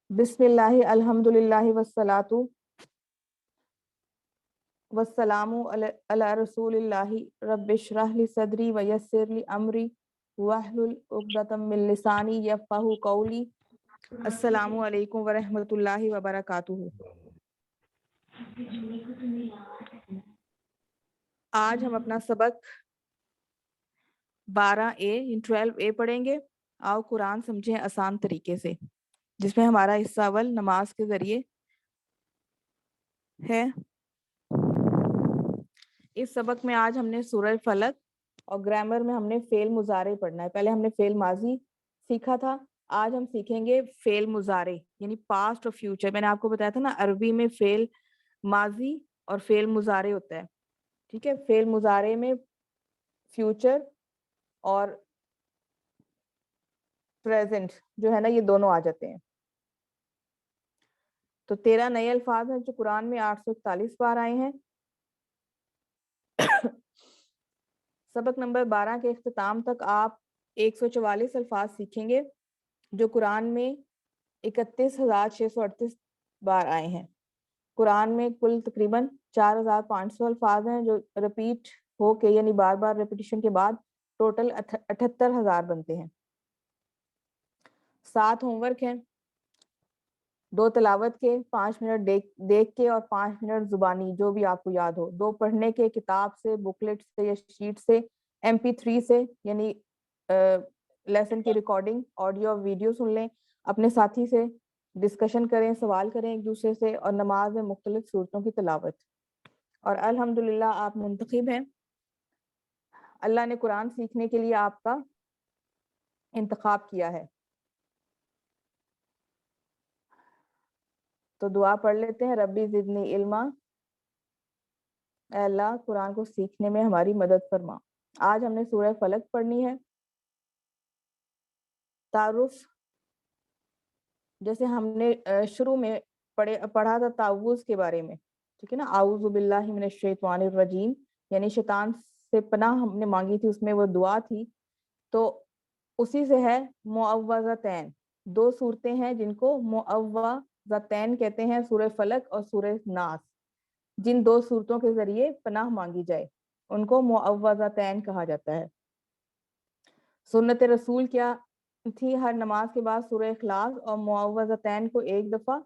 بسم اللہ الحمدللہ والصلاۃ والسلام علی رسول اللہ رب اشرح لی صدری ویسر لی امری واحلل عقدۃ من لسانی یفقہوا قولی۔ السلام علیکم ورحمۃ اللہ وبرکاتہ۔ آج ہم اپنا سبق 12A پڑھیں گے۔ آؤ قرآن سمجھیں آسان طریقے سے، جس میں ہمارا حصہ اول نماز کے ذریعے ہے۔ اس سبق میں آج ہم نے سورہ فلق اور گرامر میں ہم نے فعل مضارع پڑھنا ہے۔ پہلے ہم نے فعل ماضی سیکھا تھا، آج ہم سیکھیں گے فعل مضارع یعنی پاسٹ اور فیوچر۔ میں نے آپ کو بتایا تھا نا، عربی میں فعل ماضی اور فعل مضارع ہوتا ہے، ٹھیک ہے۔ فعل مضارع میں فیوچر اور پریزنٹ جو ہے نا، یہ دونوں آ جاتے ہیں۔ تو 13 نئے الفاظ ہیں جو قرآن میں 841 بار آئے ہیں۔ سبق نمبر 12 کے اختتام تک آپ 144 الفاظ سیکھیں گے جو قرآن میں 31,638 بار آئے ہیں۔ قرآن میں کل تقریباً 4,500 الفاظ ہیں جو رپیٹ ہو کے، یعنی بار بار ریپیٹیشن کے بعد ٹوٹل 78,000 بنتے ہیں۔ 7 ہوم ورک ہیں، 2 تلاوت کے، 5 منٹ دیکھ کے اور 5 منٹ زبانی، جو بھی آپ کو یاد ہو۔ 2 پڑھنے کے، کتاب سے، بکلیٹ سے یا شیٹ سے، MP3 سے یعنی لیسن کی ریکارڈنگ آڈیو اور ویڈیو سن لیں، اپنے ساتھی سے ڈسکشن کریں، سوال کریں ایک دوسرے سے، اور نماز میں مختلف صورتوں کی تلاوت۔ اور الحمدللہ آپ منتخب ہیں، اللہ نے قرآن سیکھنے کے لیے آپ کا انتخاب کیا ہے۔ تو دعا پڑھ لیتے ہیں۔ ربی زدنی علما، اے اللہ قرآن کو سیکھنے میں ہماری مدد فرما۔ آج ہم نے سورہ فلق پڑھنی ہے۔ تعارف، جیسے ہم نے شروع میں پڑھا تھا تعوذ کے بارے میں، ٹھیک ہے نا، اعوذ باللہ من الشیطان الرجیم، یعنی شیطان سے پناہ ہم نے مانگی تھی، اس میں وہ دعا تھی۔ تو اسی سے ہے معوذتین، 2 صورتیں ہیں جن کو معوذتین کہتے ہیں، سورہ فلق اور سورہ ناس۔ جن 2 صورتوں کے ذریعے پناہ مانگی جائے ان کو معوذتین کہا جاتا ہے۔ سنت رسول کیا تھی؟ ہر نماز کے بعد سورہ اخلاص اور معوذتین کو 1 دفعہ،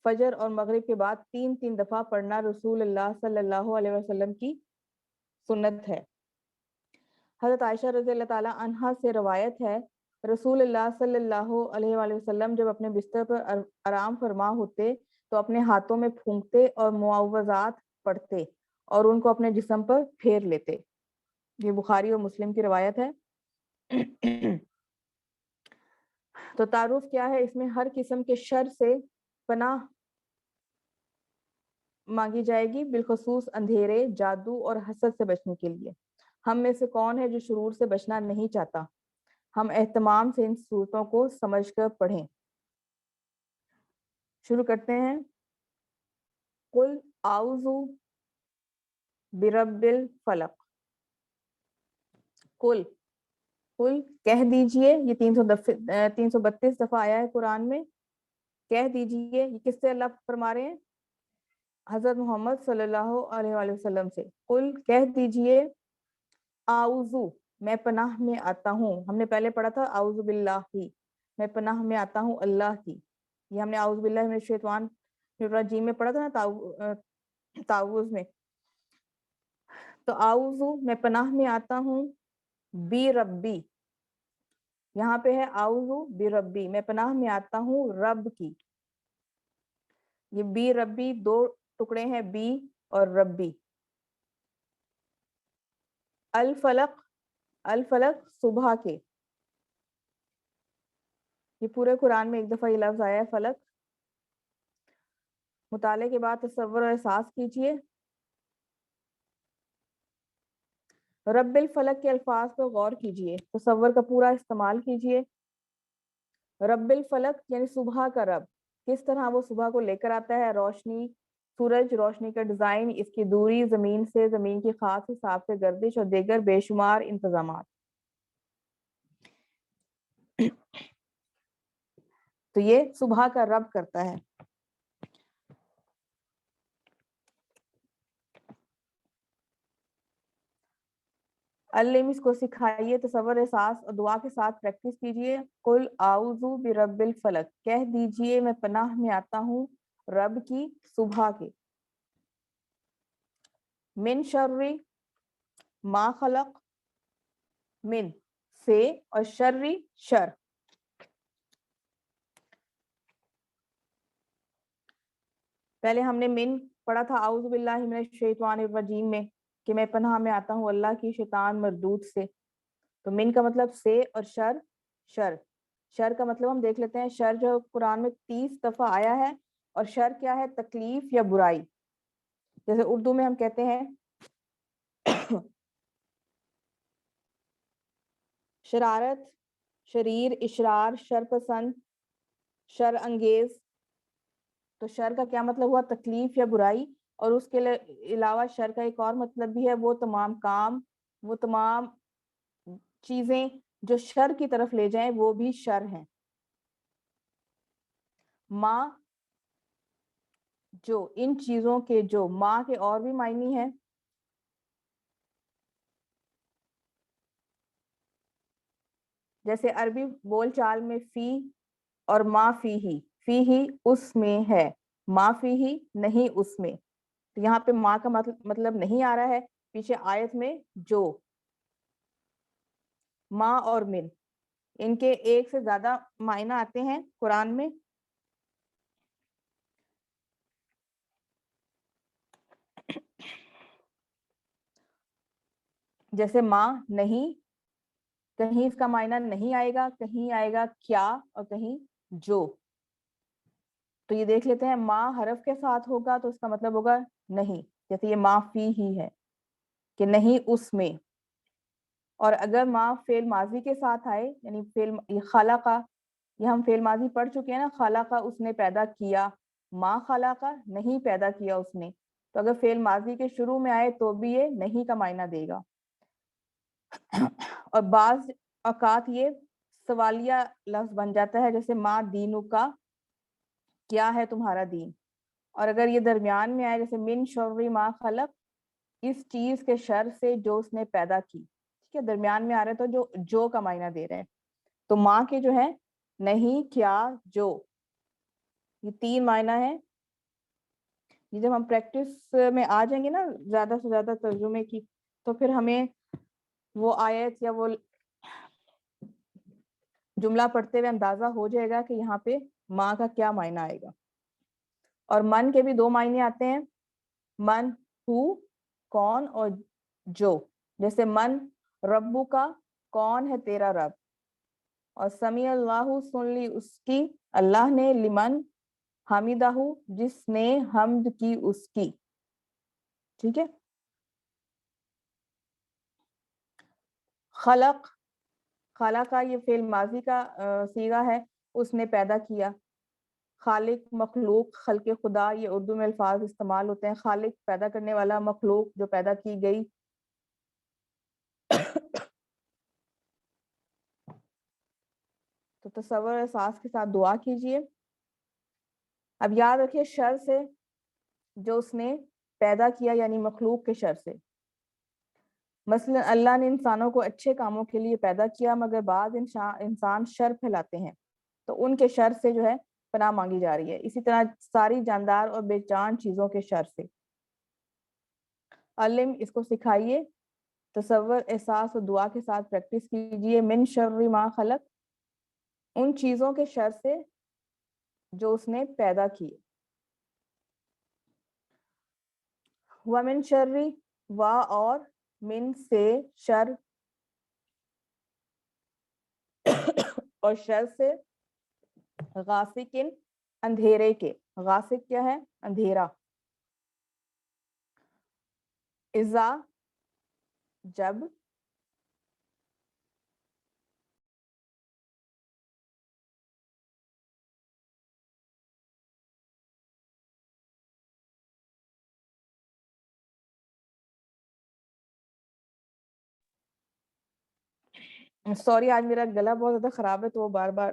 فجر اور مغرب کے بعد 3 دفعہ پڑھنا رسول اللہ صلی اللہ علیہ وسلم کی سنت ہے۔ حضرت عائشہ رضی اللہ تعالی عنہا سے روایت ہے، رسول اللہ صلی اللہ علیہ وآلہ وسلم جب اپنے بستر پر آرام فرما ہوتے تو اپنے ہاتھوں میں پھونکتے اور معوذات پڑھتے اور ان کو اپنے جسم پر پھیر لیتے۔ یہ بخاری اور مسلم کی روایت ہے۔ تو تعارف کیا ہے؟ اس میں ہر قسم کے شر سے پناہ مانگی جائے گی، بالخصوص اندھیرے، جادو اور حسد سے بچنے کے لیے۔ ہم میں سے کون ہے جو شرور سے بچنا نہیں چاہتا؟ ہم اہتمام سے ان صورتوں کو سمجھ کر پڑھیں۔ شروع کرتے ہیں۔ قل اعوذ برب الفلق۔ قل کہہ دیجئے، یہ 332 دفعہ آیا ہے قرآن میں۔ کہہ دیجئے، یہ کس سے اللہ فرما رہے ہیں؟ حضرت محمد صلی اللہ علیہ وآلہ وسلم سے۔ قل کہہ دیجئے، اعوذ میں پناہ میں آتا ہوں۔ ہم نے پہلے پڑھا تھا اعوذ باللہ، میں پناہ میں آتا ہوں اللہ کی۔ یہ ہم نے اعوذ باللہ من الشیطان الرجیم میں پڑھا تھا نا، تعوذ میں۔ تو اعوذ میں پناہ میں آتا ہوں، بی ربی، یہاں پہ ہے اعوذ بربی، میں پناہ میں آتا ہوں رب کی۔ یہ بی ربی 2 ٹکڑے ہیں، بی اور ربی۔ الفلق صبح کے، یہ پورے قرآن میں 1 دفعہ یہ لفظ آیا ہے فلق۔ مطالعے کے بعد تصور اور احساس کیجئے۔ رب الفلق کے الفاظ پر غور کیجئے، تصور کا پورا استعمال کیجئے۔ رب الفلق یعنی صبح کا رب، کس طرح وہ صبح کو لے کر آتا ہے، روشنی، سورج، روشنی کا ڈیزائن، اس کی دوری زمین سے، زمین کی خاص حساب سے گردش اور دیگر بے شمار انتظامات۔ تو یہ صبح کا رب کرتا ہے. علم اس کو سکھائیے، تصور احساس اور دعا کے ساتھ پریکٹس کیجئے. قل اعوذ برب الفلق، کہہ دیجئے میں پناہ میں آتا ہوں رب کی صبح کے. من شر ما خلق، من سے اور شر شر. پہلے ہم نے من پڑھا تھا اعوذ باللہ من الشیطان الرجیم میں کہ میں پناہ میں آتا ہوں اللہ کی شیطان مردود سے. تو من کا مطلب سے اور شر شر. شر کا مطلب ہم دیکھ لیتے ہیں. شر جو قرآن میں 30 دفعہ آیا ہے، اور شر کیا ہے؟ تکلیف یا برائی. جیسے اردو میں ہم کہتے ہیں شرارت، شریر، اشرار، شر پسند، شر انگیز. تو شر کا کیا مطلب ہوا؟ تکلیف یا برائی. اور اس کے علاوہ شر کا ایک اور مطلب بھی ہے، وہ تمام کام، وہ تمام چیزیں جو شر کی طرف لے جائیں وہ بھی شر ہیں. ماں، جو ان چیزوں کے، جو ماں کے اور بھی معنی ہیں. جیسے عربی بول چال میں فی اور ما فی ہی اس میں ہے، ما فی ہی نہیں اس میں. تو یہاں پہ ماں کا مطلب نہیں آ رہا ہے، پیچھے آیت میں جو. ماں اور من، ان کے ایک سے زیادہ معنی آتے ہیں قرآن میں. جیسے ماں نہیں، کہیں اس کا معنی نہیں آئے گا، کہیں آئے گا کیا، اور کہیں جو. تو یہ دیکھ لیتے ہیں، ماں حرف کے ساتھ ہوگا تو اس کا مطلب ہوگا نہیں. جیسے یہ ما فی ہی ہے کہ نہیں اس میں. اور اگر ما فعل ماضی کے ساتھ آئے، یعنی فعل خلقہ، یہ ہم فعل ماضی پڑھ چکے ہیں نا، خلقہ اس نے پیدا کیا، ما خلقہ نہیں پیدا کیا اس نے. تو اگر فعل ماضی کے شروع میں آئے تو بھی یہ نہیں کا معنی دے گا. اور بعض اوقات یہ سوالیہ لفظ بن جاتا ہے، جیسے ما دینو کا، کیا ہے تمہارا دین. اور اگر یہ درمیان میں آئے، جیسے من شر ما خلق، اس چیز کے شر سے جو اس نے پیدا کی. ٹھیک ہے، درمیان میں آ رہا ہے تو جو کا معنی دے رہے ہیں. تو ماں کے جو ہے نہیں، کیا، جو، یہ 3 معنی ہیں. یہ جب ہم پریکٹس میں آ جائیں گے نا زیادہ سے زیادہ ترجمے کی، تو پھر ہمیں وہ آیت یا وہ جملہ پڑھتے ہوئے اندازہ ہو جائے گا کہ یہاں پہ ماں کا کیا معنی آئے گا. اور من کے بھی 2 معنی آتے ہیں، من ہو کون، اور جو. جیسے من ربو کا، کون ہے تیرا رب. اور سمیع اللہ، سن لی اس کی اللہ نے، لمن حمیدہ، جس نے حمد کی اس کی. ٹھیک ہے. خلق، خلق کا یہ فعل ماضی کا صیغہ ہے، اس نے پیدا کیا. خالق، مخلوق، خلق خدا، یہ اردو میں الفاظ استعمال ہوتے ہیں. خالق پیدا کرنے والا، مخلوق جو پیدا کی گئی. تو تصور احساس کے ساتھ دعا کیجئے. اب یاد رکھیے، شر سے جو اس نے پیدا کیا یعنی مخلوق کے شر سے. مثلا اللہ نے انسانوں کو اچھے کاموں کے لیے پیدا کیا، مگر بعض انسان شر پھیلاتے ہیں، تو ان کے شر سے جو ہے پناہ مانگی جا رہی ہے. اسی طرح ساری جاندار اور بے جان چیزوں کے شر سے. علم اس کو سکھائیے، تصور احساس اور دعا کے ساتھ پریکٹس کیجئے. من شر ما خلق، ان چیزوں کے شر سے جو اس نے پیدا کیے. ومن شر، و اور من سے شر، اور شر سے غاسقن اندھیرے کے. غاسق کیا ہے؟ اندھیرا. اذا جب، سوری آج میرا گلا بہت زیادہ خراب ہے تو وہ بار بار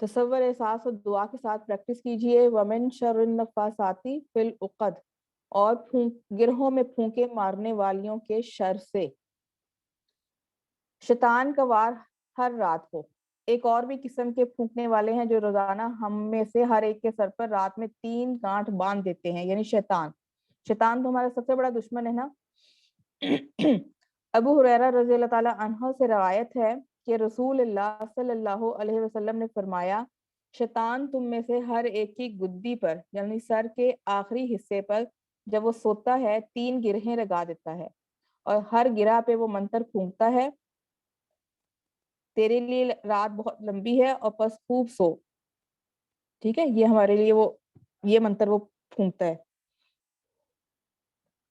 تصور احساس اور دعا کے ساتھ پریکٹس کیجئے. ومن شر النفاثاتی فی العقد، اور گرہوں میں پھونکے مارنے والیوں کے شر سے. شیطان کا وار ہر رات کو. ایک اور بھی قسم کے پھونکنے والے ہیں جو روزانہ ہم میں سے ہر ایک کے سر پر رات میں 3 گانٹھ باندھ دیتے ہیں، یعنی شیطان. شیطان تو ہمارا سب سے بڑا دشمن ہے نا. ابو ہریرہ رضی اللہ تعالی عنہ سے روایت ہے کہ رسول اللہ صلی اللہ علیہ وسلم نے فرمایا، شیطان تم میں سے ہر ایک کی گدی پر یعنی سر کے آخری حصے پر جب وہ سوتا ہے 3 گرہیں لگا دیتا ہے، اور ہر گرہ پہ وہ منتر پھونکتا ہے، تیرے لیے رات بہت لمبی ہے اور بس خوب سو. ٹھیک ہے، یہ ہمارے لیے وہ یہ منتر وہ پھونکتا ہے.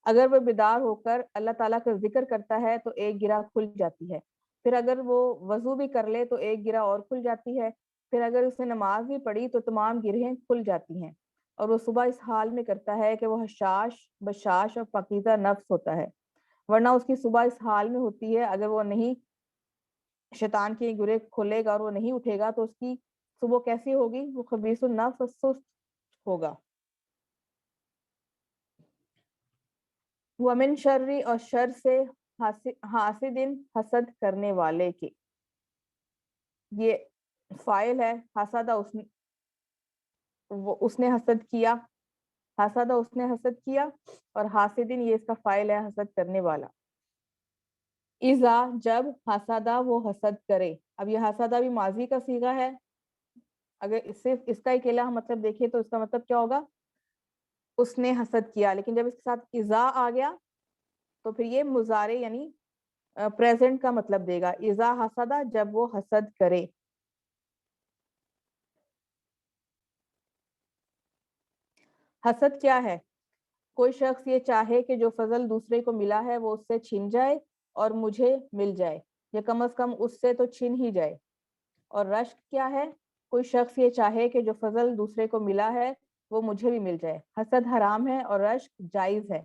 اگر وہ بیدار ہو کر اللہ تعالیٰ کا ذکر کرتا ہے تو ایک گرہ کھل جاتی ہے. پھر اگر وہ وضو بھی کر لے تو ایک گرہ اور کھل جاتی ہے. پھر اگر اس نے نماز بھی پڑھی تو تمام گرہیں کھل جاتی ہیں. اور وہ صبح اس حال میں کرتا ہے کہ وہ حشاش بشاش اور پاکیزہ نفس ہوتا ہے، ورنہ اس کی صبح اس حال میں ہوتی ہے. اگر وہ نہیں شیطان کے گرے کھولے گا اور وہ نہیں اٹھے گا تو اس کی صبح کیسی ہوگی؟ وہ خبیث النفس اور سست ہوگا. ومن شرری، اور شر سے حاسد حسد کرنے والے کے. یہ فائل ہے حسد، اس نے حسد کیا، حسد اس نے حسد کیا، اور حاسدن یہ اس کا فائل ہے حسد کرنے والا. اذا جب حسدہ وہ حسد کرے. اب یہ حسدہ بھی ماضی کا صیغہ ہے. اگر صرف اس کا اکیلا مطلب دیکھیں تو اس کا مطلب کیا ہوگا؟ اس نے حسد کیا. لیکن جب اس کے ساتھ اذا آ گیا تو پھر یہ مضارع یعنی پریزنٹ کا مطلب دے گا. اذا حسدہ جب وہ حسد کرے. حسد کیا ہے؟ کوئی شخص یہ چاہے کہ جو فضل دوسرے کو ملا ہے وہ اس سے چھن جائے اور مجھے مل جائے، یا کم از کم اس سے تو چھن ہی جائے. اور رشک کیا ہے؟ کوئی شخص یہ چاہے کہ جو فضل دوسرے کو ملا ہے وہ مجھے بھی مل جائے. حسد حرام ہے اور رشک جائز ہے.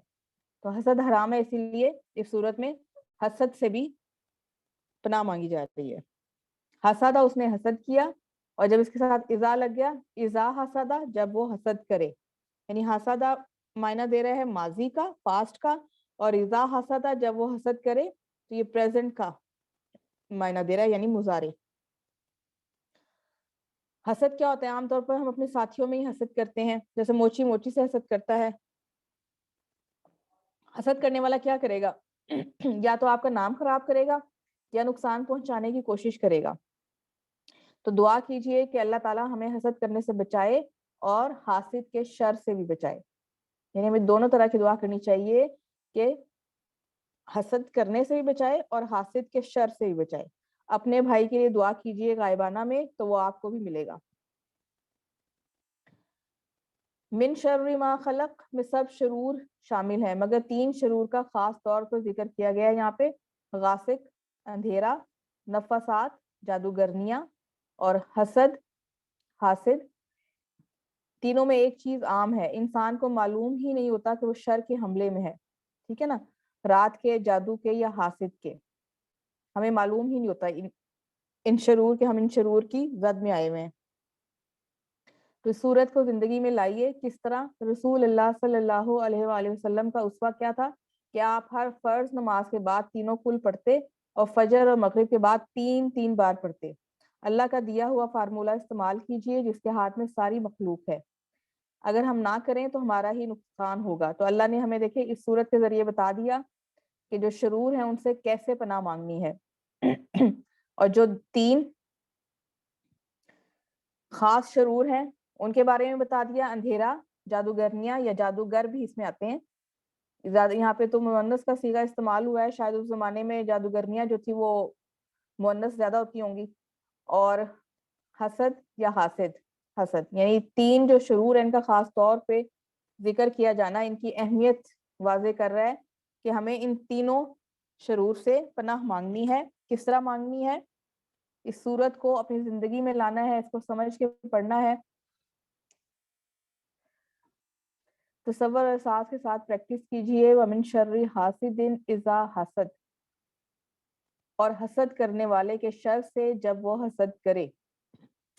تو حسد حرام ہے، اسی لیے اس صورت میں حسد سے بھی پناہ مانگی جاتی ہے. حسدہ اس نے حسد کیا، اور جب اس کے ساتھ اذا لگ گیا، اذا حسدہ جب وہ حسد کرے. یعنی حسدہ معنی دے رہا ہے ماضی کا، پاسٹ کا، اور اذا حسدہ جب وہ حسد کرے تو یہ پریزنٹ کا معنی دے رہا ہے یعنی مضارع. حسد کیا ہوتا ہے؟ عام طور پر ہم اپنے ساتھیوں میں ہی حسد کرتے ہیں، جیسے موچی موچی سے حسد کرتا ہے. حسد کرنے والا کیا کرے گا؟ یا تو آپ کا نام خراب کرے گا یا نقصان پہنچانے کی کوشش کرے گا. تو دعا کیجئے کہ اللہ تعالیٰ ہمیں حسد کرنے سے بچائے اور حاسد کے شر سے بھی بچائے. یعنی ہمیں دونوں طرح کی دعا کرنی چاہیے کہ حسد کرنے سے بھی بچائے اور حاسد کے شر سے بھی بچائے. اپنے بھائی کے لیے دعا کیجئے غائبانہ میں تو وہ آپ کو بھی ملے گا. من شر ما خلق میں سب شرور شامل ہے، مگر 3 شرور کا خاص طور پر ذکر کیا گیا ہے یہاں پہ: غاسق اندھیرا، نفاسات جادوگرنیاں، اور حسد حاسد. تینوں میں ایک چیز عام ہے، انسان کو معلوم ہی نہیں ہوتا کہ وہ شر کے حملے میں ہے. ٹھیک ہے نا، رات کے، جادو کے یا حاسد کے. ہمیں معلوم ہی نہیں ہوتا ان شرور کے، ہم ان شرور کی زد میں آئے ہوئے ہیں. تو اس صورت کو زندگی میں لائیے. کس طرح؟ رسول اللہ صلی اللہ علیہ وآلہ وسلم کا اسوہ کیا تھا کہ آپ ہر فرض نماز کے بعد تینوں کل پڑھتے اور فجر اور مغرب کے بعد 3 بار پڑھتے. اللہ کا دیا ہوا فارمولہ استعمال کیجئے جس کے ہاتھ میں ساری مخلوق ہے. اگر ہم نہ کریں تو ہمارا ہی نقصان ہوگا. تو اللہ نے ہمیں دیکھیں اس صورت کے ذریعے بتا دیا کہ جو شرور ہیں ان سے کیسے پناہ مانگنی ہے. اور جو 3 خاص شرور ہیں ان کے بارے میں بتا دیا: اندھیرا، جادوگرنیاں یا جادوگر بھی اس میں آتے ہیں. یہاں پہ تو مؤنث کا صیغہ استعمال ہوا ہے، شاید اس زمانے میں جادوگرنیاں جو تھی وہ مؤنث زیادہ ہوتی ہوں گی. اور حسد یا حاسد، حسد یعنی 3 جو شرور ہیں ان کا خاص طور پہ ذکر کیا جانا ان کی اہمیت واضح کر رہا ہے کہ ہمیں ان تینوں شرور سے پناہ مانگنی ہے. کس طرح مانگنی ہے؟ اس صورت کو اپنی زندگی میں لانا ہے، اس کو سمجھ کے پڑھنا ہے. تصور اور احساس کے ساتھ پریکٹس کیجئے. ومن شر حاسد اذا حسد، اور حسد کرنے والے کے شر سے جب وہ حسد کرے.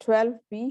12B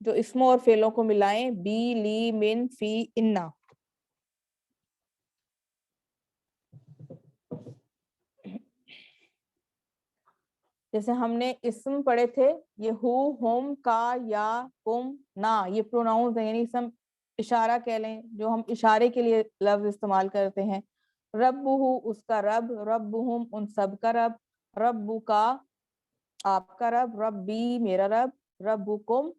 جو اسموں اور فعلوں کو ملائیں، بی، لی، من، فی، انا. جیسے ہم نے اسم پڑھے تھے، یہ ہو، ہوم، کا، یا، کم، نا، یہ پروناؤنز ہیں، یعنی اسم اشارہ کہہ لیں، جو ہم اشارے کے لیے لفظ استعمال کرتے ہیں. ربہ، اس کا رب، ربہم، ان سب کا رب، ربو کا، آپ کا رب، ربی، میرا رب، ربکم،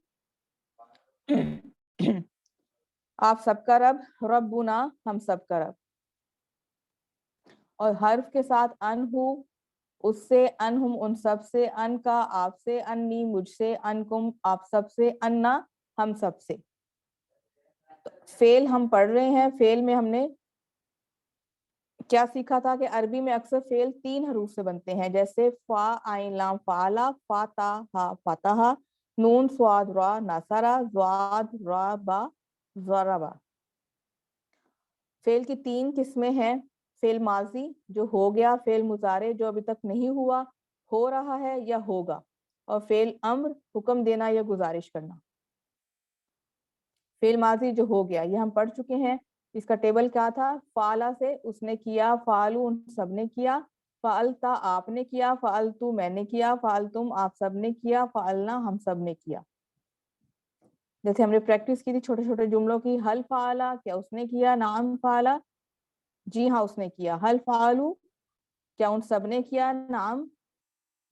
آپ سب کا رب، ربنا، ہم سب کا رب. اور حرف کے ساتھ ان ہو، اس سے، انہم، ان سب سے، ان کا، آپ سے، انی، مجھ سے، انکم، آپ سب سے، انا، ہم سب سے. فعل ہم پڑھ رہے ہیں. فعل میں ہم نے کیا سیکھا تھا کہ عربی میں اکثر فعل 3 حروف سے بنتے ہیں، جیسے فا، عین، لام، فعلا، فا، تا، ہا، فتحا، نون، صاد، را، نصرا، ضاد، را، با، ضربا. فعل کی 3 قسمیں ہیں: فعل ماضی جو ہو گیا، فعل مضارع جو ابھی تک نہیں ہوا، ہو رہا ہے یا ہوگا، اور فعل امر حکم دینا یا گزارش کرنا. فعل ماضی جو ہو گیا یہ ہم پڑھ چکے ہیں. اس کا ٹیبل کیا تھا؟ فعلا سے اس نے کیا، فعلو ان سب نے کیا، فعلتا آپ نے کیا، فعلتو میں نے کیا، فعلتم آپ سب نے کیا، فعلنا ہم سب نے کیا. جیسے ہم نے پریکٹس کی تھی چھوٹے چھوٹے جملوں کی. حل فعلا، کیا اس نے کیا؟ نعم فعلا، جی ہاں اس نے کیا. حل فعلو، کیا ان سب نے کیا؟ نعم،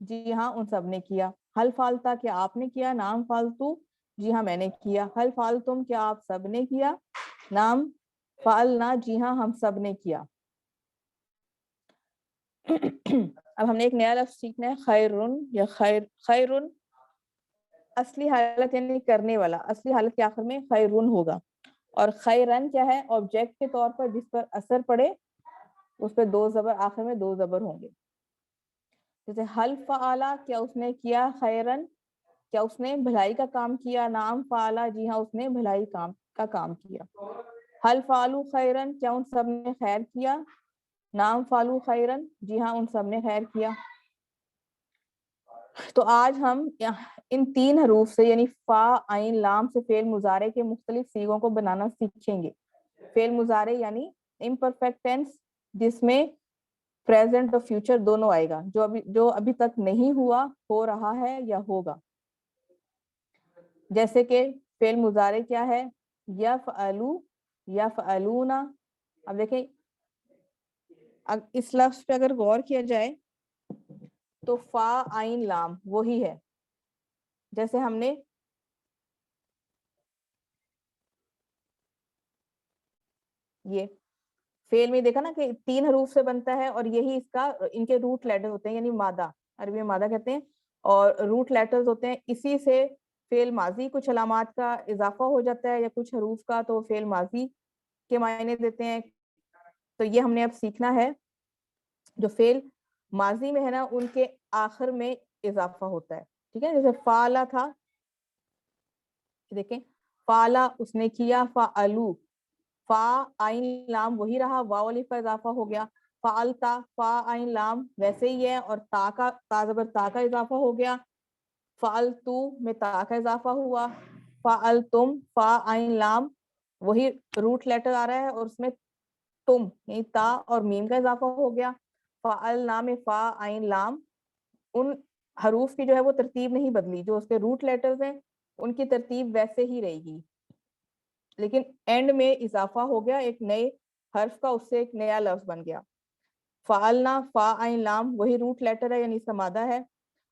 جی ہاں ان سب نے کیا. حل فعلتا، کیا آپ نے کیا؟ نعم فعلتو، جی ہاں میں نے کیا. حل فعلتم، کیا آپ سب نے کیا؟ نعم فعلنا، جی ہاں ہم سب نے کیا. اب ہم نے ایک نیا لفظ سیکھنا ہے، خیرن یا خیرن. اصلی حالت یعنی کرنے والا، اصلی حالت کے آخر میں خیرن ہوگا. اور خیرن کیا ہے؟ آبجیکٹ کے طور پر جس پر اثر پڑے اس پہ 2 زبر، آخر میں 2 زبر ہوں گے. جیسے حل فعلا، کیا اس نے کیا؟ خیرن، کیا اس نے بھلائی کا کام کیا؟ نعم فعلا، جی ہاں اس نے بھلائی کا کام کیا. حل فعلو خیرن، کیا ان سب نے خیر کیا؟ نعم فعلو خیرن، جی ہاں ان سب نے خیر کیا. تو آج ہم ان 3 حروف سے یعنی فا، عین، لام سے فعل مضارع کے مختلف صیغوں کو بنانا سیکھیں گے. فعل مضارع یعنی امپرفیکٹ ٹینس، جس میں پریزنٹ اور فیوچر دونوں آئے گا، جو ابھی تک نہیں ہوا، ہو رہا ہے یا ہوگا. جیسے کہ فعل مضارع کیا ہے؟ یفعلو، یفعلونا. اب دیکھیں اس لفظ پہ اگر غور کیا جائے تو فا، عین، لام وہی ہے. جیسے ہم نے یہ فعل میں دیکھا نا کہ 3 حروف سے بنتا ہے، اور یہی اس کا ان کے روٹ لیٹر ہوتے ہیں، یعنی مادہ، عربی میں مادہ کہتے ہیں، اور روٹ لیٹرز ہوتے ہیں. اسی سے فعل ماضی کچھ علامات کا اضافہ ہو جاتا ہے یا کچھ حروف کا، تو فعل ماضی کے معنی دیتے ہیں. تو یہ ہم نے اب سیکھنا ہے. جو فعل ماضی میں ہے نا ان کے آخر میں اضافہ ہوتا ہے. ٹھیک ہے، جیسے فعلا تھا، دیکھیں فعلا اس نے کیا، فعلو، فا، عین، لام وہی رہا، واو الف کا اضافہ ہو گیا. فعلتا، فا، عین، لام ویسے ہی ہے، اور تا کا، تا زبر تا کا اضافہ ہو گیا. فعلتو میں تا کا اضافہ ہوا. فعلتم، فا، عین، لام وہی روٹ لیٹر آ رہا ہے، اور اس میں تم یعنی تا اور میم کا اضافہ ہو گیا. فعلنا میں فا، عین، لام، ان حروف کی جو ہے وہ ترتیب نہیں بدلی، جو اس کے روٹ لیٹرز ہیں ان کی ترتیب ویسے ہی رہے گی، لیکن اینڈ میں اضافہ ہو گیا ایک نئے حرف کا، اس سے ایک نیا لفظ بن گیا. فعلنا، فا، عین، لام وہی روٹ لیٹر ہے یعنی اس کا مادہ ہے،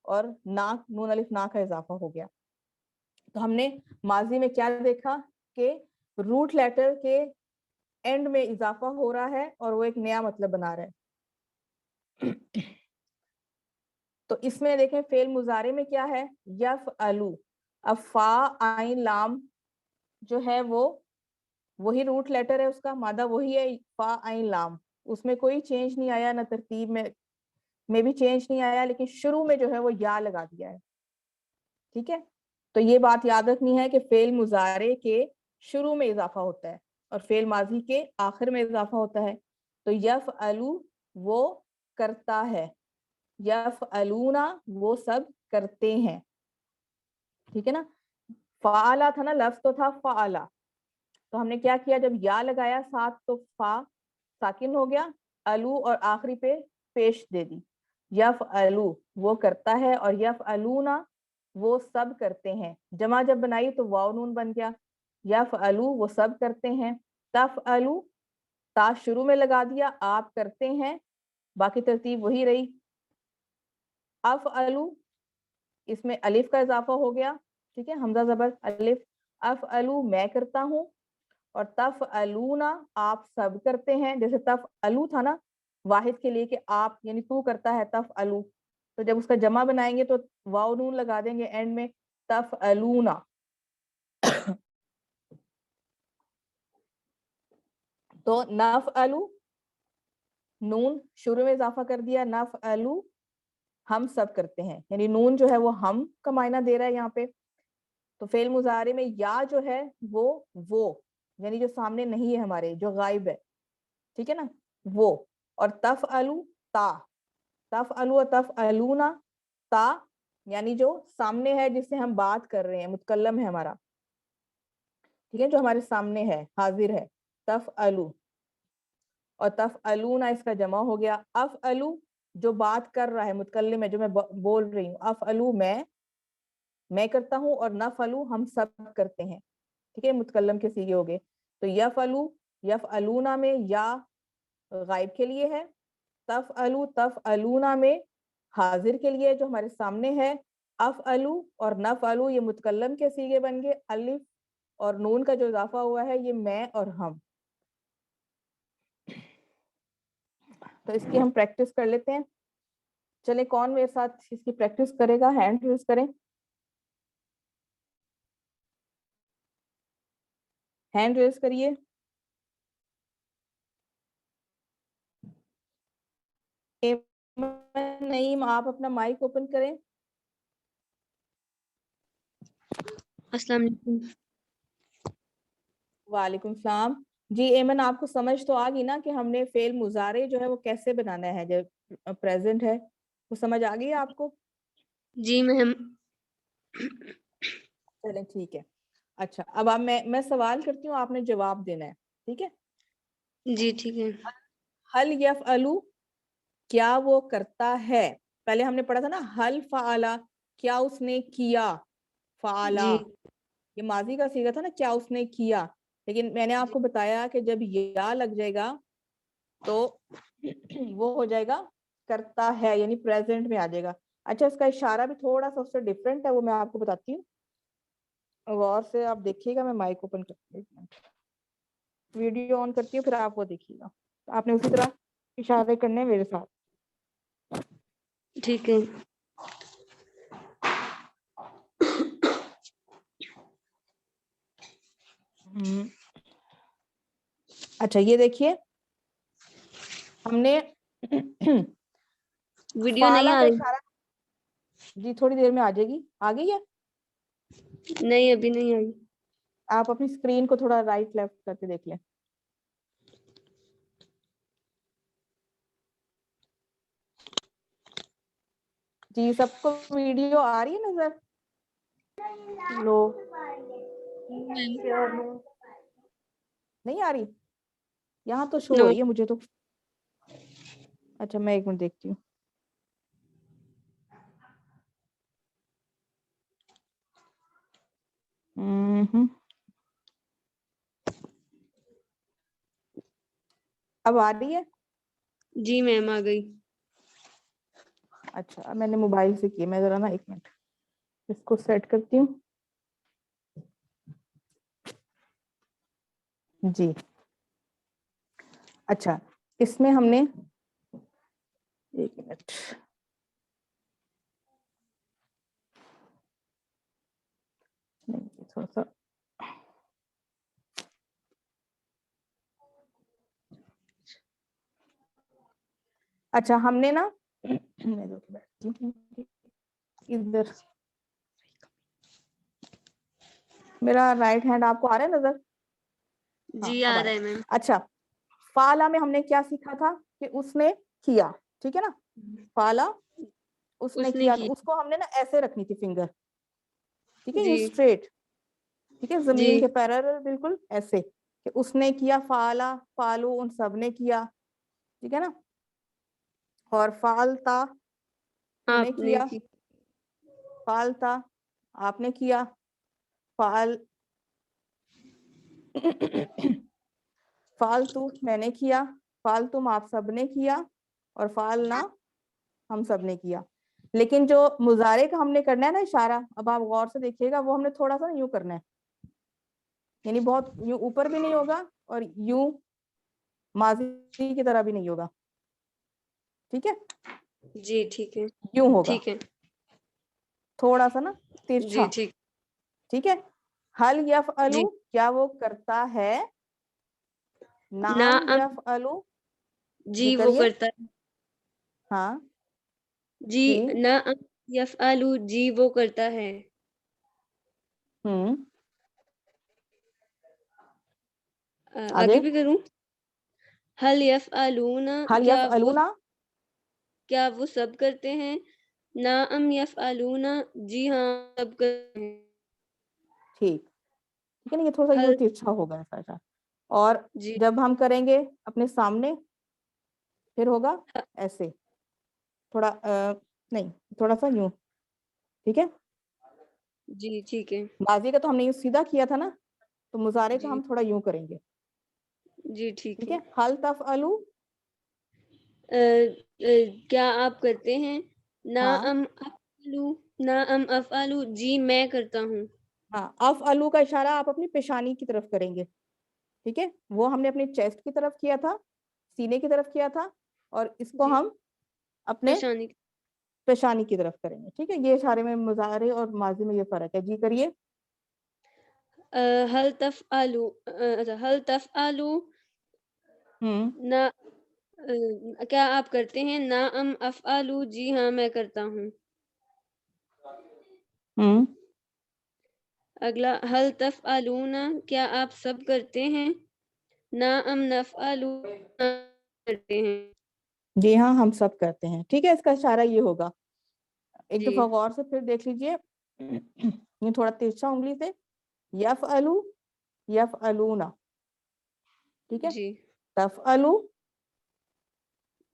اور نا، نون الف نا کا اضافہ ہو گیا. تو ہم نے ماضی میں کیا دیکھا کہ روٹ لیٹر کے اینڈ میں اضافہ ہو رہا ہے اور وہ ایک نیا مطلب بنا رہا ہے. تو اس میں دیکھیں فعل مضارع میں کیا ہے؟ یفعلو. اب فا، عین، لام جو ہے وہ وہی روٹ لیٹر ہے، اس کا مادہ وہی ہے، فا، عین، لام، اس میں کوئی چینج نہیں آیا، نہ ترتیب میں بھی چینج نہیں آیا، لیکن شروع میں جو ہے وہ یا لگا دیا ہے. ٹھیک ہے، تو یہ بات یاد رکھنی ہے کہ فعل مضارع کے شروع میں اضافہ ہوتا ہے اور فعل ماضی کے آخر میں اضافہ ہوتا ہے. تو یفعلو وہ کرتا ہے، یفعلونا وہ سب کرتے ہیں. ٹھیک ہے نا. فعلا تھا نا, لفظ تو تھا فعلا, تو ہم نے کیا کیا, جب یا لگایا ساتھ تو فا ساکن ہو گیا, الو اور آخری پہ پیش دے دی. یفعلو وہ کرتا ہے, اور یفعلونا وہ سب کرتے ہیں. جمع جب بنائی تو واو نون بن گیا. یفعلو وہ سب کرتے ہیں. تفعلو تا شروع میں لگا دیا, آپ کرتے ہیں, باقی ترتیب وہی رہی. افعلو اس میں الف کا اضافہ ہو گیا, ٹھیک ہے, حمزہ زبر الف. افعلو میں کرتا ہوں, اور تفعلونا آپ سب کرتے ہیں. جیسے تفعلو تھا نا واحد کے لیے کہ آپ یعنی تو کرتا ہے, تفعلو, تو جب اس کا جمع بنائیں گے تو واو نون لگا دیں گے اینڈ میں, تفعلونا. تو نفعلو نون شروع میں اضافہ کر دیا, نفعلو ہم سب کرتے ہیں, یعنی نون جو ہے وہ ہم کا معنی دے رہا ہے یہاں پہ. تو فعل مضارع میں یا جو ہے وہ یعنی جو سامنے نہیں ہے ہمارے, جو غائب ہے, ٹھیک ہے نا, وہ. اور تفعلو تا, تفعلو اور تفعلونا تا یعنی جو سامنے ہے جس سے ہم بات کر رہے ہیں, متکلم ہے ہمارا, ٹھیک ہے, جو ہمارے سامنے ہے, حاضر ہے. تفعلو اور تفعلونا اس کا جمع ہو گیا. افعلو جو بات کر رہا ہے, متکلم ہے, جو میں بول رہی ہوں. افعلو میں کرتا ہوں, اور نفعلو ہم سب کرتے ہیں, ٹھیک ہے, متکلم کے صیغے ہو گئے. تو یفعلو یفعلونا میں یا غائب کے لیے ہے, تفعلو تفعلونا میں حاضر کے لیے جو ہمارے سامنے ہے. افعلو اور نفعلو یہ متکلم کے صیغے بن گئے. الف اور نون کا جو اضافہ ہوا ہے یہ میں اور ہم. تو اس کی ہم پریکٹس کر لیتے ہیں. چلے کون میرے ساتھ اس کی پریکٹس کرے گا, ہینڈ ریز کریں, ہینڈ ریز کریے. نعیم آپ اپنا مائک اوپن کریں. السلام علیکم. وعلیکم السلام. جی ایمن آپ کو سمجھ تو آ گئی نا کہ ہم نے فعل مضارع جو ہے وہ کیسے بنانا ہے جب پریزنٹ ہے, وہ سمجھ آ گئی آپ کو؟ جی میم. چلیں ٹھیک ہے. اچھا اب آپ میں سوال کرتی ہوں, آپ نے جواب دینا ہے, ٹھیک ہے؟ جی ٹھیک ہے. حل یفعلو کیا وہ کرتا ہے, پہلے ہم نے پڑھا تھا نا حل فعلا کیا اس نے کیا, فعلا جی یہ ماضی کا صیغہ تھا نا, کیا اس نے کیا. لیکن میں نے آپ کو بتایا کہ جب یا لگ جائے گا تو وہ ہو جائے گا کرتا ہے, یعنی پریزنٹ میں آ جائے گا. اچھا اس کا اشارہ بھی تھوڑا سا اس سے ڈفرینٹ ہے, وہ میں آپ کو بتاتی ہوں, غور سے آپ دیکھیے گا. میں مائک اوپن کرتی ہوں, ویڈیو آن کرتی ہوں, پھر آپ وہ دیکھیے گا. آپ نے اسی طرح اشارے کرنے میرے ساتھ. ٹھیک ہے. اچھا یہ دیکھیے, ہم نے ویڈیو نہیں فعلا آ کا رہی. اشارہ, جی تھوڑی دیر میں آ جائے گی. آ گئی ہے؟ نہیں ابھی نہیں آئی. آپ اپنی اسکرین کو تھوڑا رائٹ لیفٹ کر کے دیکھ لیں. جی سب کو ویڈیو آ رہی ہے نظر؟ لو نہیں آ رہی, یہاں تو شو ہو نو. رہی ہے مجھے تو. اچھا میں ایک منٹ دیکھتی ہوں. اب آ رہی ہے؟ جی میم آ گئی. اچھا میں نے موبائل سے کی, میں ذرا نا ایک منٹ اس کو سیٹ کرتی ہوں. جی اچھا اس میں ہم نے ایک منٹ, تھوڑا سا اچھا ہم نے نا ادھر میرا رائٹ ہینڈ آپ کو آ رہا ہے نظر؟ ہاں جی اب آ آ رہا رہا ہے ہے. میم. اچھا فعلا میں ہم نے کیا سیکھا تھا کہ اس نے کیا, ٹھیک ہے نا, فعلا اس نے کیا, تو اس کو ہم نے نا ایسے رکھنی تھی فنگر, ٹھیک ہے, جی یوں اسٹریٹ. ٹھیک ہے, زمین کے پیرالل بالکل ایسے کہ اس نے کیا, فعلا فعلو ان سب نے کیا, ٹھیک ہے نا, اور فعلتا نے آپ نے کیا, کی. فعلتا آپ نے کیا, فعل فعلتو میں نے کیا, فعلتم آپ سب نے کیا, اور فعلنا ہم سب نے کیا. لیکن جو مضارع کا ہم نے کرنا ہے نا اشارہ, اب آپ غور سے دیکھیے گا, وہ ہم نے تھوڑا سا یوں کرنا ہے, یعنی بہت یوں اوپر بھی نہیں ہوگا اور یوں ماضی کی طرح بھی نہیں ہوگا, ٹھیک ہے, جی ٹھیک ہے. یوں ہوگا ٹھیک ہے. تھوڑا سا نا جی ترچھا, ٹھیک. ٹھیک ہے. حل یفعلو جی. کیا وہ کرتا ہے, نعم نعم. یفعلو جی جی وہ کریے, کرتا ہے. ہاں جی. نعم یفعلو جی وہ کرتا ہے. ہوں آگے آگے, بھی کروں. حل یفعلون حل یفعلون کیا وہ سب کرتے ہیں. نعم یفعلون جی ہاں سب کرتے ہیں. ٹھیک, ٹھیک ہے نا, یہ تھوڑا سا یوں حل. ترچھا ہوگا ایسا. اور جی. جب ہم کریں گے اپنے سامنے, پھر ہوگا ایسے, تھوڑا نہیں, تھوڑا سا یوں, ٹھیک ہے. جی ٹھیک ہے. ماضی کا تو ہم نے یوں سیدھا کیا تھا نا, تو مضارع کا جی. ہم تھوڑا یوں کریں گے, جی ٹھیک ٹھیک ہے. ہے. حل تفعلو کیا آپ کرتے ہیں. ہاں نعم افعلو. نعم افعلو جی میں کرتا ہوں. ہاں, افعلو کا اشارہ آپ اپنی پیشانی کی طرف کریں گے, ٹھیک ہے. وہ ہم نے اپنی چیسٹ کی طرف کیا تھا, سینے کی طرف کیا تھا, اور اس کو جی ہم اپنے پیشانی. پیشانی کی طرف کریں گے, ٹھیک ہے. یہ اشارے میں مضارع اور ماضی میں یہ فرق ہے. جی کریے. حل تفعلو. حل تفعلو نہ کیا آپ کرتے ہیں. نعم افعلو جی ہاں میں کرتا ہوں. اگلا, حل تفعلون کیا آپ سب کرتے ہیں. نعم نفعلو کرتے ہیں. جی ہاں ہم سب کرتے ہیں, ٹھیک ہے. اس کا اشارہ یہ ہوگا, ایک جی. دفعہ غور سے پھر دیکھ لیجئے, یہ تھوڑا ترچھا انگلی سے, یفعلو یفعلون, ٹھیک ہے. جی. تفعلو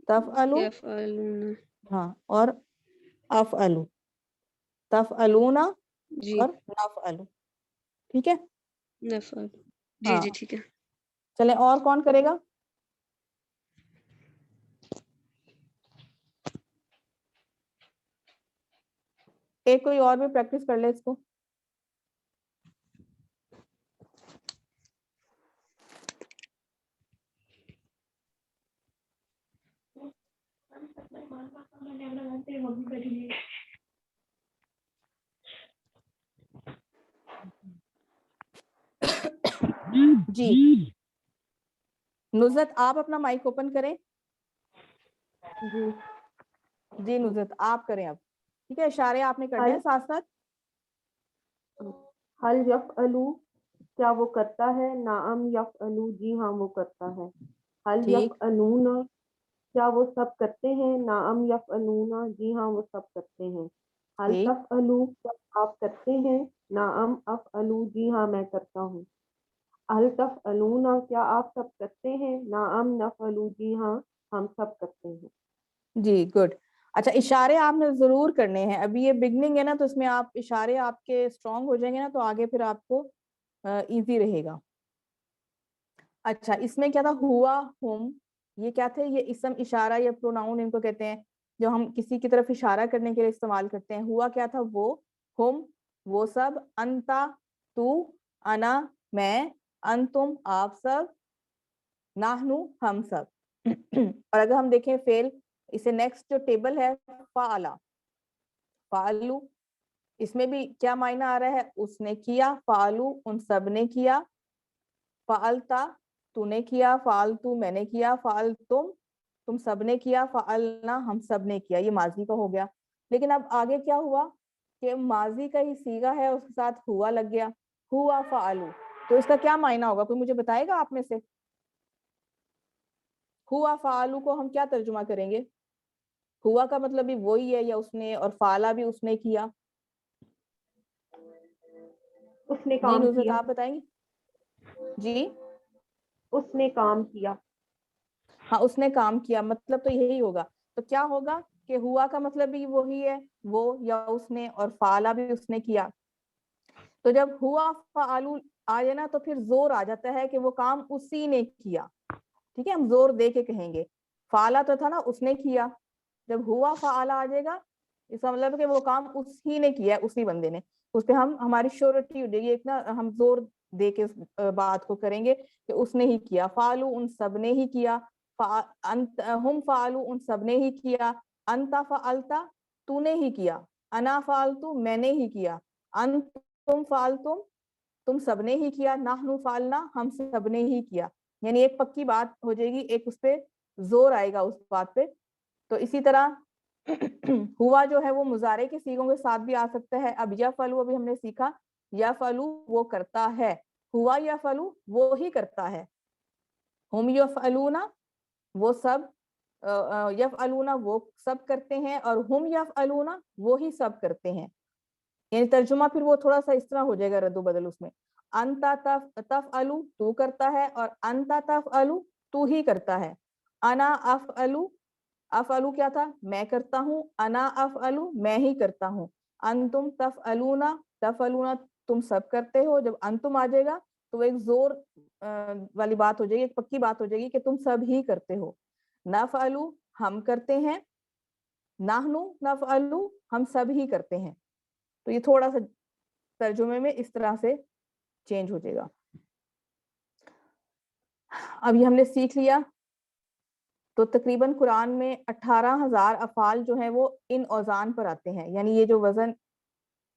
تفعلو, یفعلون. ہاں, اور افعلو, تفعلون جی. اور نفعلو, ٹھیک ہے. نفعل. جی ہاں, جی ٹھیک ہے. چلیں اور کون کرے گا. ایک کوئی اور بھی پریکٹس کر لے اس کو. جی نزت آپ اپنا مائک اوپن کریں. جی. جی نزت آپ کریں اب, ٹھیک ہے. اشارے آپ نے کرنے ہیں ساتھ ساتھ. حل یفعلو کیا وہ کرتا ہے. نعم یفعلو جی ہاں وہ کرتا ہے. حل ٹھیک, یفعلون کیا وہ سب کرتے ہیں. نعم یفعلون جی ہاں وہ سب کرتے ہیں. حل ٹھیک, تفعلو کیا آپ کرتے ہیں. نعم افعلو جی ہاں میں کرتا ہوں. حل تفعلون کیا آپ سب کرتے ہیں. نعم نفعلو جی ہاں ہم سب کرتے ہیں. جی گڈ. اچھا, اشارے آپ نے ضرور کرنے ہیں. ابھی یہ بگننگ ہے نا, تو اس میں آپ اشارے آپ کے اسٹرانگ ہو جائیں گے نا, تو آگے پھر آپ کو ایزی رہے گا. اچھا, اس میں کیا تھا, ہوا ہم, یہ کیا تھے, یہ اسم اشارہ یا پروناؤن ان کو کہتے ہیں, جو ہم کسی کی طرف اشارہ کرنے کے لیے استعمال کرتے ہیں. ہوا کیا تھا, وہ, ہم وہ سب, انتا تو, انا میں, انتم آپ سب, نحنو ہم سب. اور اگر ہم دیکھیں فعل, اسے نیکسٹ جو ٹیبل ہے فعلا, فعلو, اس میں بھی کیا معنی آ رہا ہے, اس نے کیا, فعلو ان سب نے کیا, فعلتا تو نے کیا, فعلتو میں نے کیا, فعلتم تم سب نے کیا, فعلنا ہم سب نے کیا. یہ ماضی کا ہو گیا. لیکن اب آگے کیا ہوا کہ ماضی کا ہی صیغہ ہے, اس کے ساتھ ہوا لگ گیا, ہوا فعلو. تو اس کا کیا معنی ہوگا, کوئی مجھے بتائے گا آپ میں سے. ہوا فعلو کو ہم کیا ترجمہ کریں گے. ہوا کا مطلب بھی وہی ہے یا اس نے, اور فعلا بھی اس نے کیا. اس نے جی کام نصرت کیا. آپ بتائیں گی. جی اس نے کام کیا. ہاں اس نے کام کیا مطلب تو یہی ہوگا. تو کیا ہوگا کہ ہوا کا مطلب بھی وہی ہے وہ یا اس نے, اور فعلا بھی اس نے کیا. تو جب ہوا فعلو آ جائے نا تو پھر زور آ جاتا ہے کہ وہ کام اسی نے کیا. ٹھیک ہے, ہم زور دے کے کہیں گے. فعلا تو تھا نا اس نے کیا, جب ہوا فعلا آ جائے گا اس کا مطلب کہ وہ کام اسی نے کیا ہے, اسی بندے نے. اس پہ ہماری شیورٹی ہو جائے گی ایک نا, ہم زور دے کے اس بات کو کریں گے کہ اس نے ہی کیا. فعلو ان سب نے ہی کیا. ہم فعلو ان سب نے ہی کیا. انتا فعلتا تو نے ہی کیا. انا فعلتو میں نے ہی کیا. تم فعلتم تم سب نے ہی کیا. نحنو فعلنا ہم سب نے ہی کیا. یعنی ایک پکی بات ہو جائے گی, ایک اس پہ زور آئے گا اس بات پہ. تو اسی طرح ہوا جو ہے وہ مضارع کے صیغوں کے ساتھ بھی آ سکتا ہے. اب یفعلو ابھی ہم نے سیکھا, یفعلو وہ کرتا ہے, ہوا یفعلو وہ ہی کرتا ہے. ہم یفعلون وہ سب, یفعلون وہ سب کرتے ہیں, اور ہم یفعلون وہ ہی سب کرتے ہیں. یعنی ترجمہ پھر وہ تھوڑا سا اس طرح ہو جائے گا رد و بدل اس میں. انتا تفعلو تو کرتا ہے, اور انتا تفعلو تو ہی کرتا ہے. انا افعلو افعلو کیا تھا, میں کرتا ہوں. انا افعلو میں ہی کرتا ہوں. انتم تفعلون تفعلون تم سب کرتے ہو. جب انتم آ جائے گا تو وہ ایک زور والی بات ہو جائے گی, ایک پکی بات ہو جائے گی کہ تم سب ہی کرتے ہو. نفعلو ہم کرتے ہیں. نحنو نفعلو ہم سب ہی کرتے ہیں. تو یہ تھوڑا سا ترجمے میں اس طرح سے چینج ہو جائے گا. اب یہ ہم نے سیکھ لیا. تو تقریباً قرآن میں 18,000 افعال جو ہیں وہ ان اوزان پر آتے ہیں. یعنی یہ جو وزن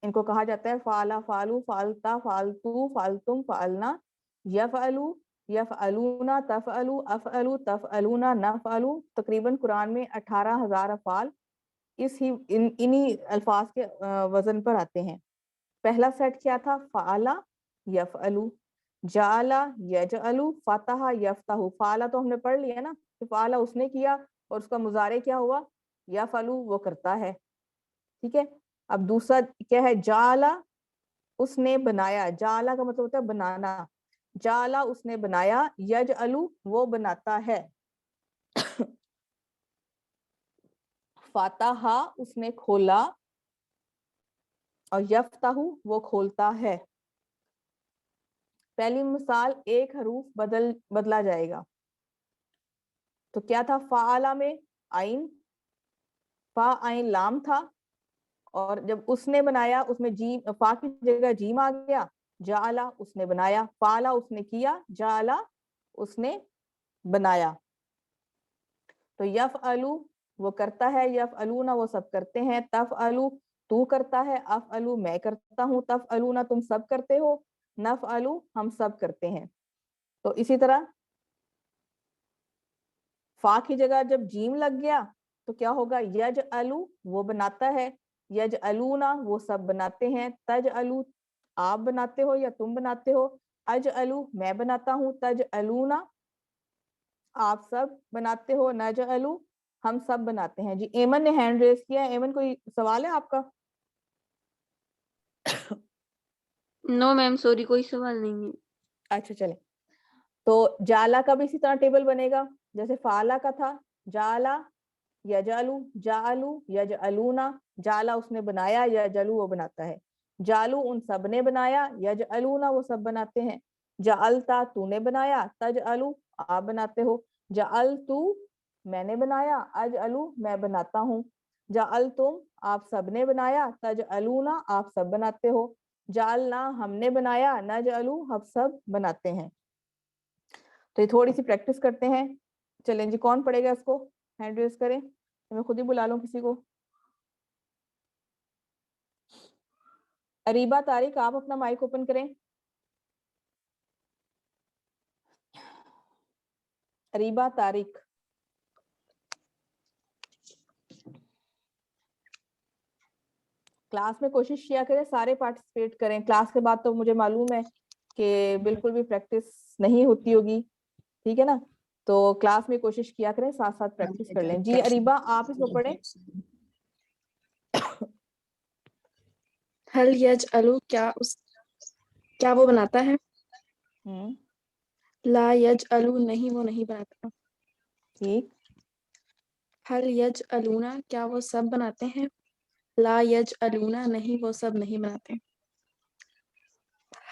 ان کو کہا جاتا ہے فعلا فعلو فعلتا فعلتو فعلتم فعلنا. یفعلو یفعلونا تفعلو افعلو تفعلونا نفعلو. تقریباً قرآن میں 18,000 افعال انہی الفاظ کے وزن پر آتے ہیں. پہلا سیٹ کیا تھا, فعلا یفعلو, جعلا یجعلو, فتح یفتح. فعلا تو ہم نے پڑھ لیا نا کہ فعلا اس نے کیا, اور اس کا مضارع کیا ہوا, یفعلو وہ کرتا ہے. ٹھیک ہے. اب دوسرا کیا ہے, جعلا اس نے بنایا. جعلا کا مطلب ہوتا ہے بنانا. جعلا اس نے بنایا. یجعلو وہ بناتا ہے. فتح اس نے کھولا, اور یفتح وہ کھولتا ہے. پہلی مثال ایک حروف بدلا جائے گا. تو کیا تھا, فعلا میں عین, فا عین لام تھا, اور جب اس نے بنایا اس میں جیم, فا کی جگہ جیم آ گیا. جعلا اس نے بنایا. فعلا اس نے کیا. جعلا اس نے بنایا. تو یفعلو وہ کرتا ہے. یفعلون وہ سب کرتے ہیں. تفعلو تو کرتا ہے. افعلو میں کرتا ہوں. تفعلون تم سب کرتے ہو. نفعلو ہم سب کرتے ہیں. تو اسی طرح فا کی جگہ جب جیم لگ گیا تو کیا ہوگا, یجعلو وہ بناتا ہے. یجعلونا وہ سب بناتے ہیں. تجعلو آپ بناتے ہو یا تم بناتے ہو. اجعلو میں بناتا ہوں. تجعلونا آپ سب بناتے ہو. نجعلو ہم سب بناتے ہیں. جی ایمن نے ہینڈ ریز کیا. ایمن کوئی سوال ہے آپ کا؟ نو میم سوری, کوئی سوال نہیں ہے. اچھا چلیں. تو جالا کا بھی اسی طرح ٹیبل بنے گا جیسے فعلا کا تھا. جالا یجعلو, جعلو یجعلونا. جالا اس نے بنایا. یجعلو وہ بناتا ہے. جالو ان سب نے بنایا. یجعلونا وہ سب بناتے ہیں. جعلتا تو نے بنایا. تجعلو آپ بناتے ہو. جعلتو میں نے بنایا. اجعلو میں بناتا ہوں. جعلتم آپ سب نے بنایا. تجعلونا آپ سب بناتے ہو. جعلنا ہم نے بنایا. نجعلو ہم سب بناتے ہیں. تو یہ تھوڑی سی پریکٹس کرتے ہیں. چلیں جی, کون پڑھے گا اس کو, ہینڈ ریز کریں. میں خود ہی بلا لوں کسی کو. اریبہ طارق آپ اپنا مائک اوپن کریں. اریبہ طارق. کلاس میں کوشش کیا کریں سارے پارٹیسپیٹ کریں. کلاس کے بعد تو مجھے معلوم ہے کہ بالکل بھی پریکٹس نہیں ہوتی ہوگی. ٹھیک ہے نا, تو کلاس میں کوشش کیا کریں, ساتھ ساتھ پریکٹس کر لیں. جی اریبہ آپ اس کو پڑھیں. حل یجعلو کیا اس کیا وہ بناتا ہے؟ ہوں لا یجعلو نہیں وہ نہیں بناتا. ٹھیک. حل یجعلون کیا وہ سب بناتے ہیں؟ لا یجعلون نہیں وہ سب نہیں بناتے.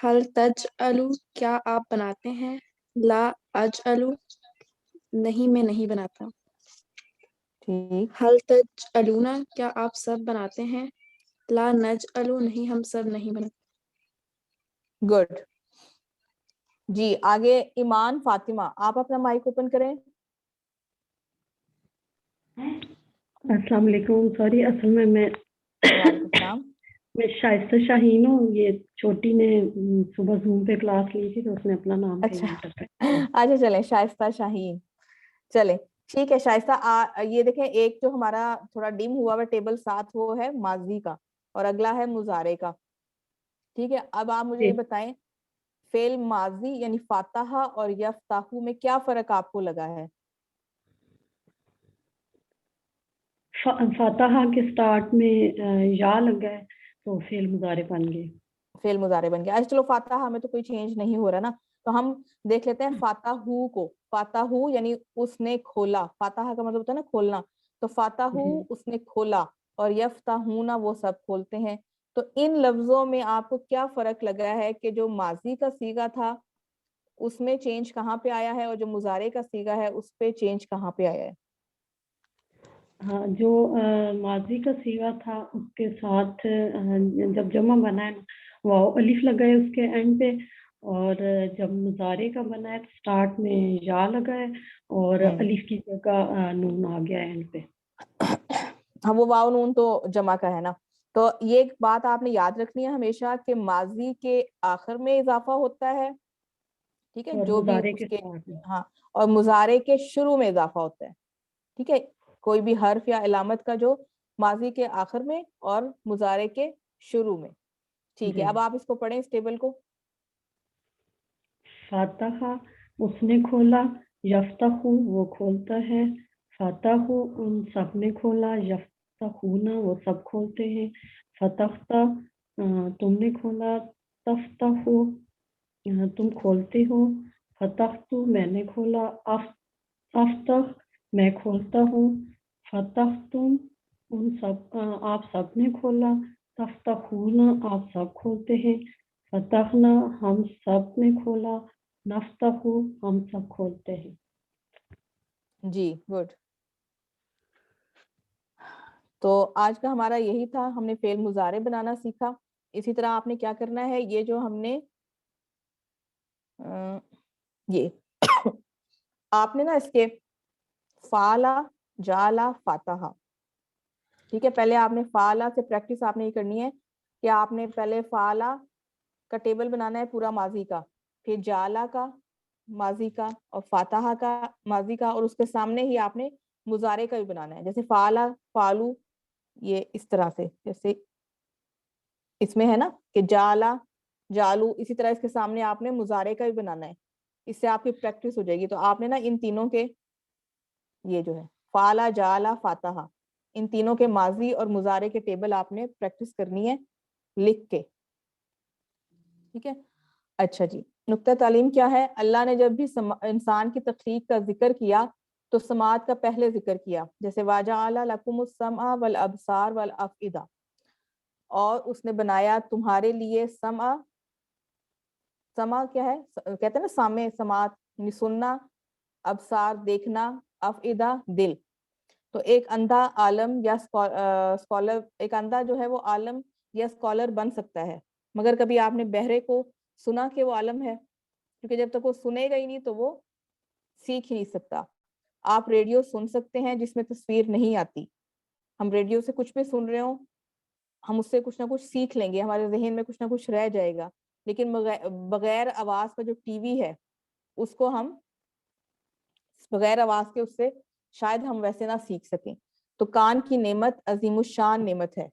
حل تجعلو کیا آپ بناتے ہیں؟ لا اجعلو نہیں میں نہیں بناتا. ٹھیک. حل تجعلون کیا آپ سب بناتے ہیں؟ لا نجعلو نہیں ہم سب نہیں بناتے. گڈ. جی آگے ایمان فاطمہ آپ اپنا مائک اوپن کریں. السلام علیکم. سوری اصل میں وعلیکم السلام. میں شائستہ شاہین ہوں. یہ چھوٹی نے صبح زوم پہ کلاس لی تھی تو اس نے اپنا نام اچھا چلیں شائستہ شاہین. چلیں ٹھیک ہے شائستہ. یہ دیکھیں ایک جو ہمارا تھوڑا ڈیم ہوا ہوا ٹیبل 7 وہ ہے ماضی کا اور اگلا ہے مضارع کا. ٹھیک ہے اب آپ مجھے یہ بتائیں فعل ماضی یعنی فاتحہ اور یفتح میں کیا فرق آپ کو لگا ہے؟ فاتحہ کے سٹارٹ میں یا لگا ہے تو فعل مضارع بن گئے. فعل مضارع بن گیا. اچھا چلو فاتحہ میں تو کوئی چینج نہیں ہو رہا نا تو ہم دیکھ لیتے ہیں فاتحہ کو. فاتحہ یعنی اس نے کھولا. فاتحہ کا مطلب ہوتا ہے نا کھولنا. تو فاتحہ اس نے کھولا اور یفتحون وہ سب کھولتے ہیں. تو ان لفظوں میں آپ کو کیا فرق لگا ہے کہ جو ماضی کا صیغہ تھا اس میں چینج کہاں پہ آیا ہے اور جو مضارع کا صیغہ ہے اس پہ چینج کہاں پہ آیا ہے؟ ہاں جو ماضی کا صیغہ تھا اس کے ساتھ جب جمع بنا ہے واو الف لگا ہے اس کے اینڈ پہ اور جب مضارع کا بنا ہے تو سٹارٹ میں یا لگا ہے اور الف کی جگہ نون آ گیا ہے اینڈ پہ. ہاں وہ واو نون تو جمع کا ہے نا. تو یہ بات آپ نے یاد رکھنی ہے ہمیشہ کہ ماضی کے آخر میں اضافہ ہوتا ہے. ٹھیک ہے جو بھی اس کے ہاں اور مضارع کے شروع میں اضافہ ہوتا ہے. ٹھیک ہے کوئی بھی حرف یا علامت کا جو ماضی کے آخر میں اور مضارع کے شروع میں. ٹھیک ہے اب آپ اس کو پڑھیں اس ٹیبل کو. فاتحہ اس نے کھولا. یفتح وہ کھولتا ہے. فاتح ان سب نے کھولا. یفتحون وہ سب کھولتے ہیں. فتحت تم نے کھولا. تفتح تم کھولتے ہو. فتحت میں نے کھولا. افتح میں کھولتا ہوں. فتحتم ان سب آپ سب نے کھولا. تفتحون آپ سب کھولتے ہیں. فتحنا ہم سب نے کھولا. نفتح ہم سب کھولتے ہیں. جی گڈ. تو آج کا ہمارا یہی تھا. ہم نے فعل مضارع بنانا سیکھا. اسی طرح آپ نے کیا کرنا ہے یہ جو ہم نے یہ آپ نے نا اس کے فعلا جالا فاتحہ. ٹھیک ہے پہلے آپ نے فعلا سے پریکٹس آپ نے یہ کرنی ہے کہ آپ نے پہلے فعلا کا ٹیبل بنانا ہے پورا ماضی کا, پھر جالا کا ماضی کا اور فاتحہ کا ماضی کا, اور اس کے سامنے ہی آپ نے مضارع کا بھی بنانا ہے. جیسے فعلا فعلو یہ اس طرح سے جیسے اس میں ہے نا کہ جالا جالو, اسی طرح اس کے سامنے آپ نے مضارع کا بھی بنانا ہے. اس سے آپ کی پریکٹس ہو جائے گی. تو آپ نے نا ان تینوں کے یہ جو ہے فعلا جالا فاتحہ ان تینوں کے ماضی اور مضارع کے ٹیبل آپ نے پریکٹس کرنی ہے لکھ کے. ٹھیک ہے اچھا جی نقطہ تعلیم کیا ہے؟ اللہ نے جب بھی انسان کی تخلیق کا ذکر کیا تو سماعت کا پہلے ذکر کیا. جیسے وَجَعَلَ لَكُمُ السَّمْعَ وَالْأَبْصَارَ وَالْأَفْئِدَةَ اور اس نے بنایا تمہارے لیے سمع. سمع کیا ہے کہتے ہیں نا سامع سماعت سننا, ابصار دیکھنا, افئدہ دل. تو ایک اندھا عالم یا اسکالر ایک اندھا جو ہے وہ عالم یا اسکالر بن سکتا ہے مگر کبھی آپ نے بہرے کو سنا کہ وہ عالم ہے, کیونکہ جب تک وہ سنے گا ہی نہیں تو وہ سیکھ ہی نہیں سکتا. آپ ریڈیو سن سکتے ہیں جس میں تصویر نہیں آتی. ہم ریڈیو سے کچھ بھی سن رہے ہوں ہم اس سے کچھ نہ کچھ سیکھ لیں گے, ہمارے ذہن میں کچھ نہ کچھ رہ جائے گا. لیکن بغیر آواز کا جو ٹی وی ہے اس کو ہم بغیر آواز کے اس سے شاید ہم ویسے نہ سیکھ سکیں. تو کان کی نعمت عظیم الشان نعمت ہے.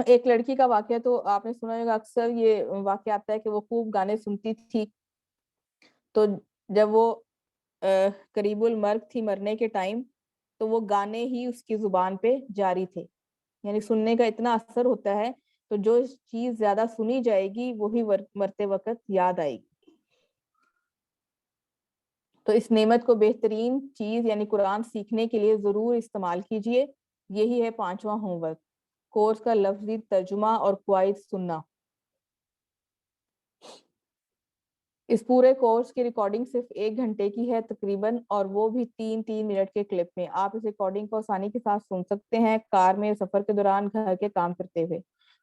ایک لڑکی کا واقعہ تو آپ نے سنا ہوگا, اکثر یہ واقعہ آتا ہے کہ وہ خوب گانے سنتی تھی. تو جب وہ قریب المرگ تھی مرنے کے ٹائم تو وہ گانے ہی اس کی زبان پہ جاری تھے. یعنی سننے کا اتنا اثر ہوتا ہے تو جو چیز زیادہ سنی جائے گی وہی مرتے وقت یاد آئے گی. تو اس نعمت کو بہترین چیز یعنی قرآن سیکھنے کے لیے ضرور استعمال کیجئے. یہی ہے 5واں ہوم ورک، کورس کا لفظی ترجمہ اور قواعد سننا. اس پورے کورس کی ریکارڈنگ صرف 1 گھنٹے کی ہے تقریباً، اور وہ بھی 3 منٹ کے کلپ میں. آپ اس ریکارڈنگ کو آسانی کے ساتھ سن سکتے ہیں کار میں، سفر کے دوران، گھر کے کام کرتے ہوئے.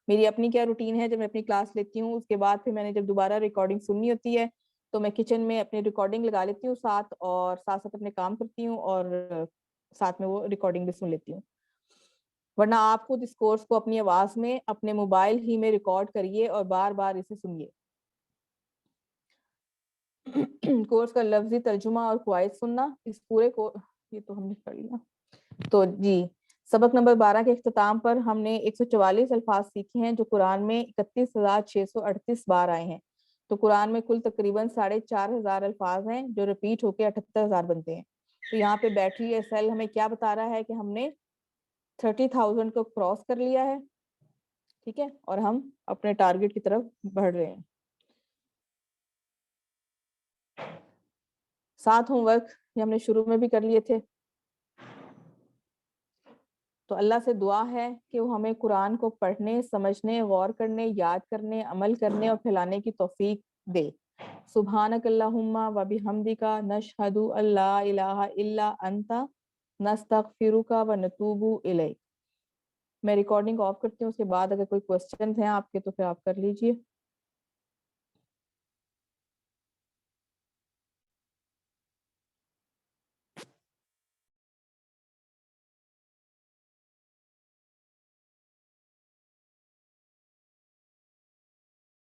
میری اپنی کیا روٹین ہے، جب میں اپنی کلاس لیتی ہوں اس کے بعد پھر میں نے جب دوبارہ ریکارڈنگ سننی ہوتی ہے تو میں کچن میں اپنی ریکارڈنگ لگا لیتی ہوں ساتھ، اور ساتھ ساتھ اپنے کام کرتی ہوں اور ساتھ میں وہ ریکارڈنگ بھی سن لیتی ہوں. ورنہ آپ خود اس کورس کو اپنی آواز میں اپنے موبائل ہی میں ریکارڈ کریے اور بار بار اسے سنیے. کورس کا لفظی ترجمہ اور قواعد سننا. اس پورے کو یہ تو ہم نے پڑھ لیا. تو جی سبق نمبر 12 کے اختتام پر ہم نے 144 الفاظ سیکھے ہیں جو قرآن میں 31,638 بار آئے ہیں. تو قرآن میں کل تقریباً 4,500 الفاظ ہیں جو ریپیٹ ہو کے 78,000 بنتے ہیں. تو یہاں پہ بیٹری ایس ایل ہمیں کیا بتا رہا ہے کہ ہم نے 30,000 کو کراس کر لیا ہے. ٹھیک ہے، اور ہم اپنے ٹارگٹ کی طرف بڑھ رہے ہیں. 7 ہوم ورک یہ ہم نے شروع میں بھی کر لیے تھے. تو اللہ سے دعا ہے کہ وہ ہمیں قرآن کو پڑھنے، سمجھنے، غور کرنے، یاد کرنے، عمل کرنے اور پھیلانے کی توفیق دے. سبحانک اللہم و بحمدک نشہد ان لا الہ الا انت نستغفرک و نتوب الیک. میں ریکارڈنگ آف کرتی ہوں، اس کے بعد اگر کوئی کوسچنز ہیں آپ کے تو پھر آپ کر لیجئے.